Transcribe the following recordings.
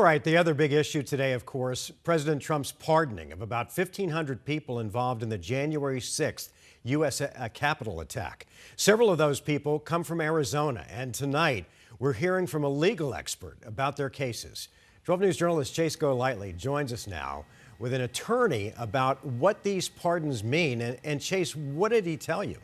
right, the other big issue today, of course, President Trump's pardoning of about 1,500 people involved in the January 6th U.S. Capitol attack. Several of those people come from Arizona, and tonight we're hearing from a legal expert about their cases. 12 News journalist Chase Golightly joins us now with an attorney about what these pardons mean. And Chase, what did he tell you?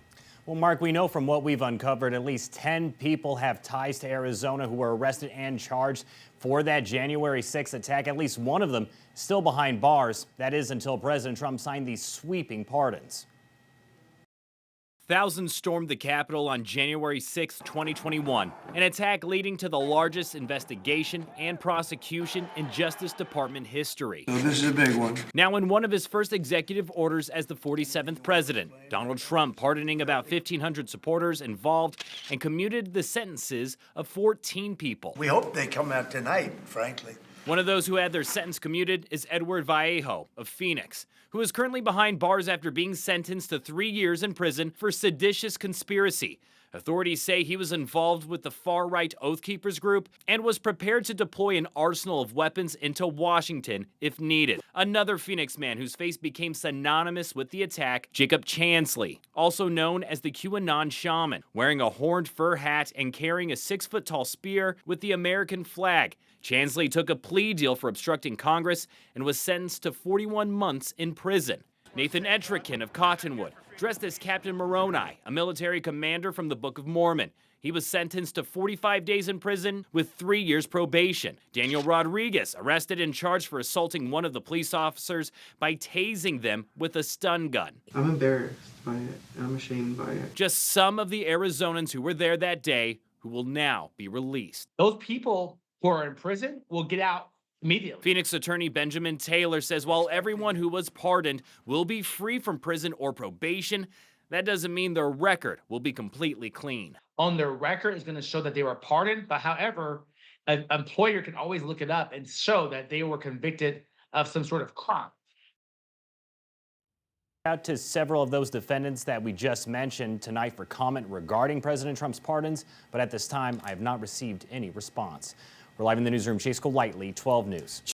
Well, Mark, we know from what we've uncovered, at least 10 people have ties to Arizona who were arrested and charged for that January 6th attack. At least one of them still behind bars. That is until President Trump signed these sweeping pardons. Thousands stormed the Capitol on January 6, 2021, an attack leading to the largest investigation and prosecution in Justice Department history. So this is a big one. Now, in one of his first executive orders as the 47th president, Donald Trump pardoning about 1,500 supporters involved and commuted the sentences of 14 people. We hope they come out tonight, frankly. One of those who had their sentence commuted is Edward Vallejo of Phoenix, who is currently behind bars after being sentenced to 3 years in prison for seditious conspiracy. Authorities say he was involved with the far-right Oath Keepers group and was prepared to deploy an arsenal of weapons into Washington if needed. Another Phoenix man whose face became synonymous with the attack, Jacob Chansley, also known as the QAnon shaman, wearing a horned fur hat and carrying a 6-foot-tall spear with the American flag. Chansley took a plea deal for obstructing Congress and was sentenced to 41 months in prison. Nathan Etrican of Cottonwood, dressed as Captain Moroni, a military commander from the Book of Mormon. He was sentenced to 45 days in prison with 3 years probation. Daniel Rodriguez, arrested and charged for assaulting one of the police officers by tasing them with a stun gun. I'm embarrassed by it. I'm ashamed by it. Just some of the Arizonans who were there that day who will now be released. Those people who are in prison will get out immediately. Phoenix attorney Benjamin Taylor says while everyone who was pardoned will be free from prison or probation, that doesn't mean their record will be completely clean. On their record is going to show that they were pardoned, but however, an employer can always look it up and show that they were convicted of some sort of crime. Out to several of those defendants that we just mentioned tonight for comment regarding President Trump's pardons, but at this time I have not received any response. We're live in the newsroom. Chase Golightly, 12 News.